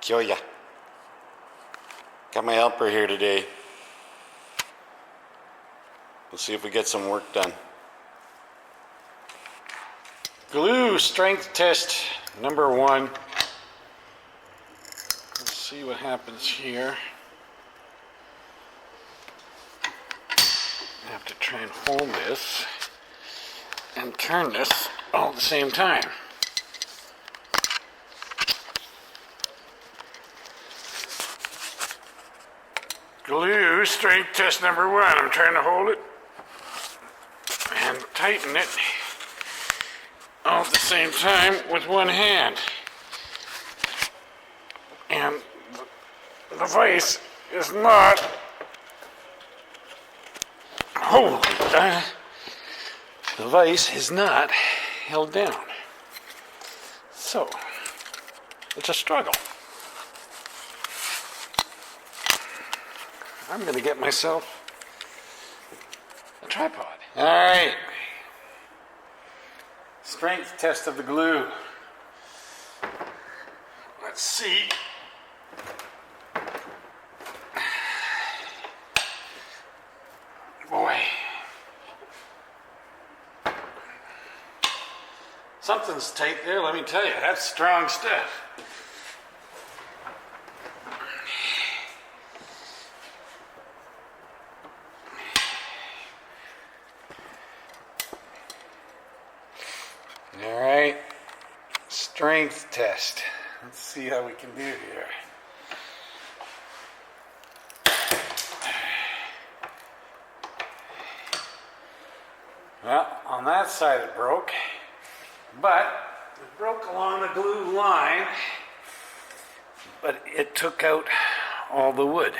show ya. Got my helper here today. We'll see if we get some work done. Glue strength test number 1. Let's see what happens here. I have to try and hold this and turn this all at the same time. Glue strength test number 1. I'm trying to hold it and tighten it all at the same time with one hand. And the vise is not the vise is not held down. So it's a struggle. I'm going to get myself a tripod. All right. Strength test of the glue. Let's see. Boy. Something's tight there, let me tell you. That's strong stuff. All right, strength test. Let's see how we can do here. Well, on that side it broke, but it broke along the glue line, but it took out all the wood.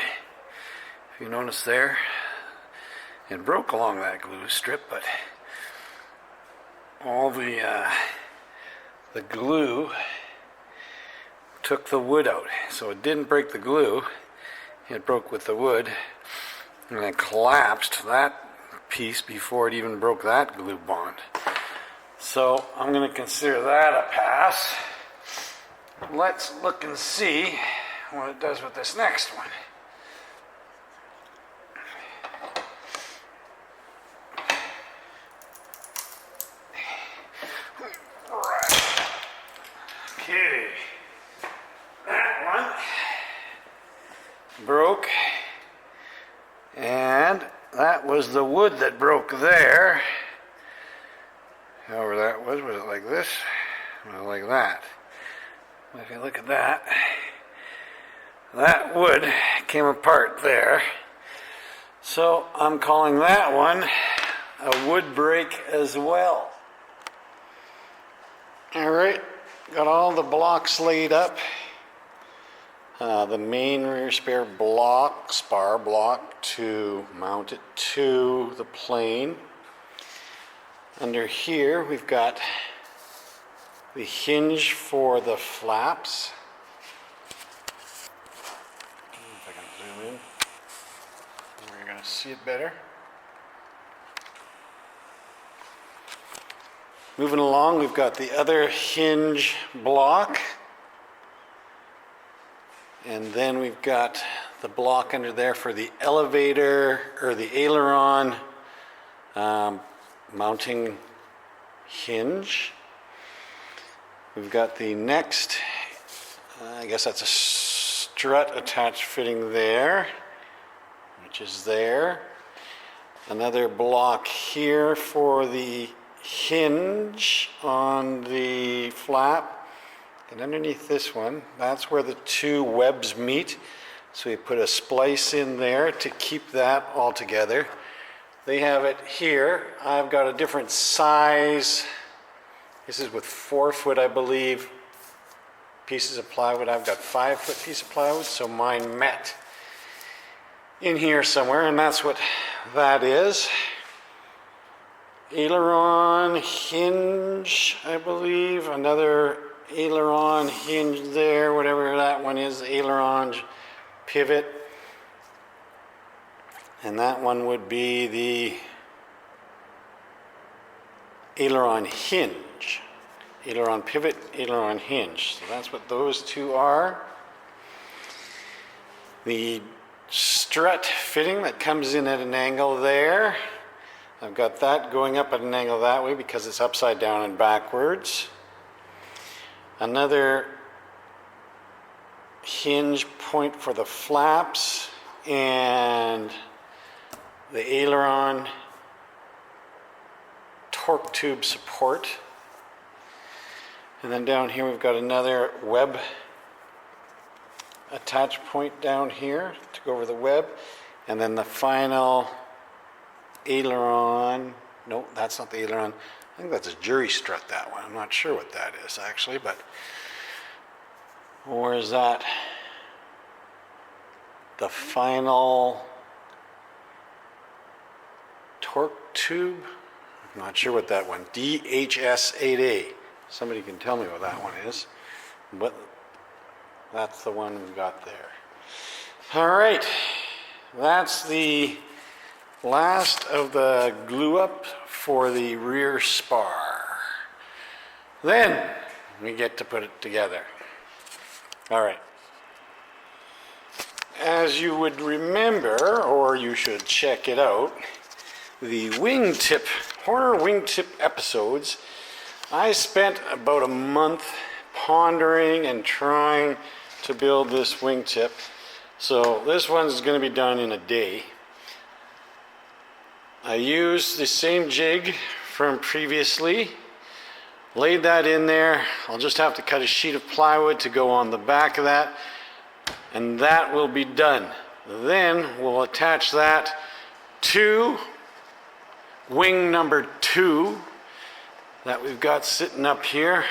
If you notice there, it broke along that glue strip, but all the glue took the wood out. So it didn't break the glue, it broke with the wood, and it collapsed that piece before it even broke that glue bond. So I'm going to consider that a pass. Let's look and see what it does with this next one. Okay, that one broke, and that was the wood that broke there. However that was it like this? Well, like that. If you look at that, that wood came apart there. So I'm calling that one a wood break as well. All right. Got all the blocks laid up. The main rear spar block to mount it to the plane. Under here we've got the hinge for the flaps. If I can zoom in, we're going to see it better. Moving along, we've got the other hinge block, and then we've got the block under there for the elevator or the aileron mounting hinge. We've got the next, I guess that's a strut attached fitting there, which is there. Another block here for the hinge on the flap, and underneath this one, that's where the two webs meet. So we put a splice in there to keep that all together. They have it here. I've got a different size. This is with 4-foot, I believe, pieces of plywood. I've got 5-foot piece of plywood, so mine met in here somewhere, and that's what that is. Aileron hinge, I believe, another aileron hinge there, whatever that one is, aileron pivot. And that one would be the aileron hinge. Aileron pivot, aileron hinge. So that's what those two are. The strut fitting that comes in at an angle there, I've got that going up at an angle that way because it's upside down and backwards. Another hinge point for the flaps and the aileron torque tube support. And then down here we've got another web attach point down here to go over the web. And then the final aileron, no, that's not the aileron. I think that's a jury strut, that one. I'm not sure what that is actually, but or is that the final torque tube? I'm not sure what that one, DHS-8A. Somebody can tell me what that one is, but that's the one we've got there. All right, that's the last of the glue up for the rear spar. Then we get to put it together. All right. As you would remember, or you should check it out, the wingtip, Horner wingtip episodes, I spent about a month pondering and trying to build this wingtip. So this one's going to be done in a day. I used the same jig from previously, laid that in there. I'll just have to cut a sheet of plywood to go on the back of that, and that will be done. Then we'll attach that to wing number 2 that we've got sitting up here.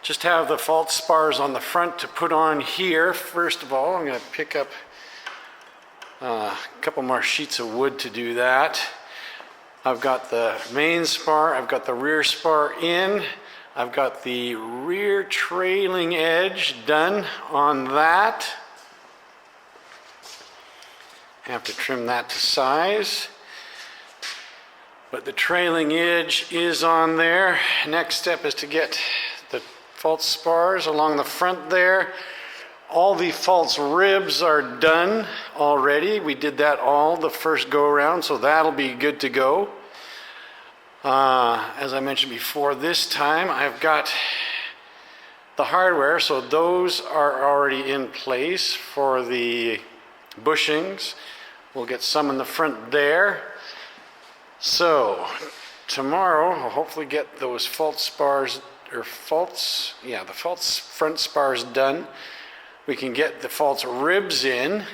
Just have the false spars on the front to put on here. First of all, I'm going to pick up a couple more sheets of wood to do that. I've got the main spar, I've got the rear spar in, I've got the rear trailing edge done on that. I have to trim that to size. But the trailing edge is on there. Next step is to get the false spars along the front there. All the false ribs are done already. We did that all the first go around, so that'll be good to go. As I mentioned before, this time I've got the hardware, so those are already in place for the bushings. We'll get some in the front there. So tomorrow I'll hopefully get those false spars, or the false front spars done. We can get the false ribs in,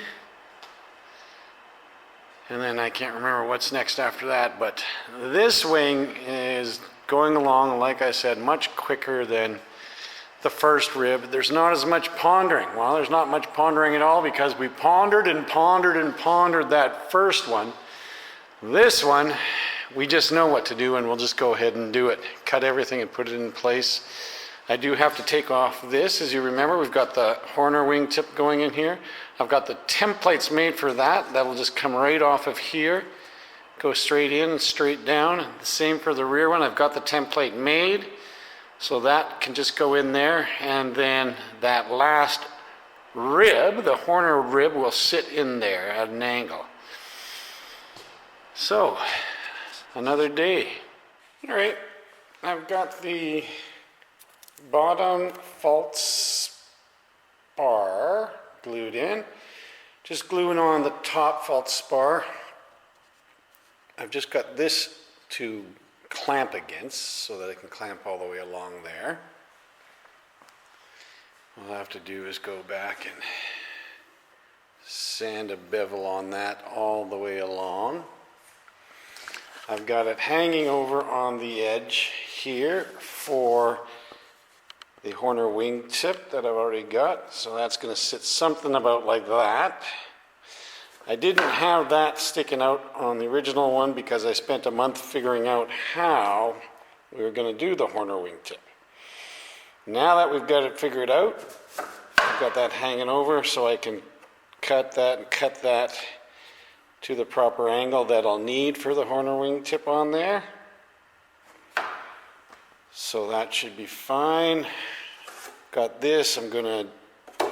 and then I can't remember what's next after that, but this wing is going along, like I said, much quicker than the first rib. There's not as much pondering. Well, there's not much pondering at all because we pondered and pondered and pondered that first one. This one, we just know what to do and we'll just go ahead and do it. Cut everything and put it in place. I do have to take off this. As you remember, we've got the Horner wingtip going in here. I've got the templates made for that. That will just come right off of here. Go straight in and straight down. The same for the rear one. I've got the template made. So that can just go in there. And then that last rib, the Horner rib, will sit in there at an angle. So, another day. All right, I've got the bottom false spar glued in. Just gluing on the top false spar. I've just got this to clamp against so that I can clamp all the way along there. All I have to do is go back and sand a bevel on that all the way along. I've got it hanging over on the edge here for the Horner wingtip that I've already got. So that's going to sit something about like that. I didn't have that sticking out on the original one because I spent a month figuring out how we were going to do the Horner wingtip. Now that we've got it figured out, I've got that hanging over so I can cut that and cut that to the proper angle that I'll need for the Horner wingtip on there. So that should be fine. Got this, I'm going to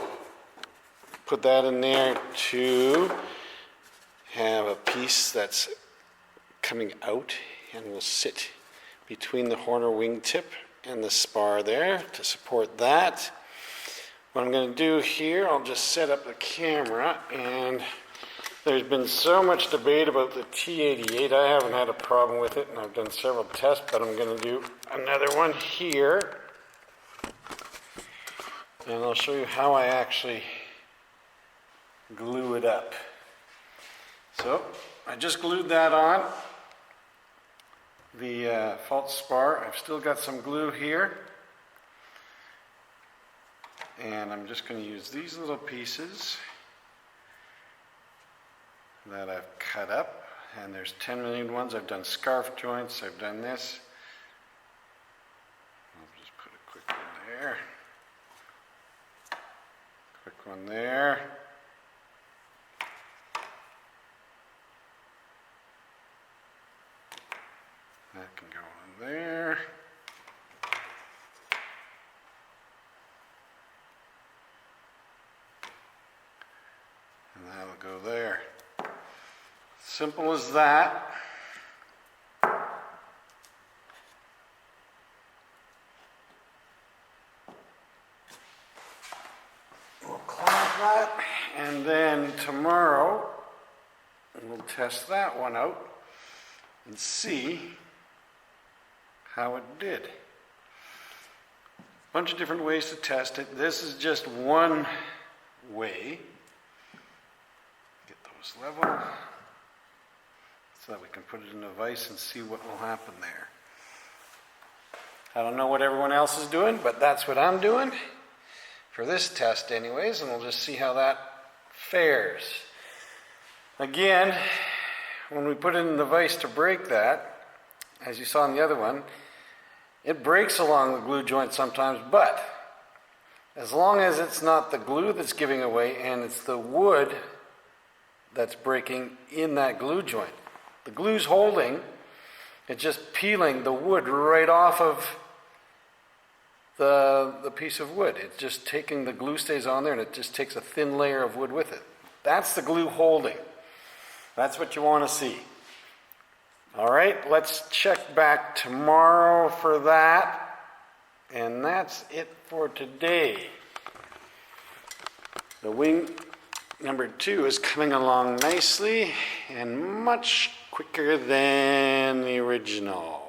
put that in there to have a piece that's coming out and will sit between the Horner wingtip and the spar there to support that. What I'm going to do here, I'll just set up the camera, and there's been so much debate about the T-88. I haven't had a problem with it, and I've done several tests, but I'm going to do another one here. And I'll show you how I actually glue it up. So, I just glued that on, the false spar. I've still got some glue here. And I'm just going to use these little pieces that I've cut up. And there's 10 million ones. I've done scarf joints. I've done this. I'll just put a quick one there. Quick one there. That can go in there. And that'll go there. Simple as that. We'll clamp that, and then tomorrow we'll test that one out and see how it did. Bunch of different ways to test it. This is just one way. Get those level so that we can put it in a vise and see what will happen there. I don't know what everyone else is doing, but that's what I'm doing for this test anyways, and we'll just see how that fares. Again, when we put it in the vise to break that, as you saw in the other one, it breaks along the glue joint sometimes, but as long as it's not the glue that's giving away and it's the wood that's breaking in that glue joint. The glue's holding, it's just peeling the wood right off of the piece of wood. It's just taking, the glue stays on there and it just takes a thin layer of wood with it. That's the glue holding. That's what you want to see. All right, let's check back tomorrow for that. And that's it for today. The wing number 2 is coming along nicely and much quicker than the original.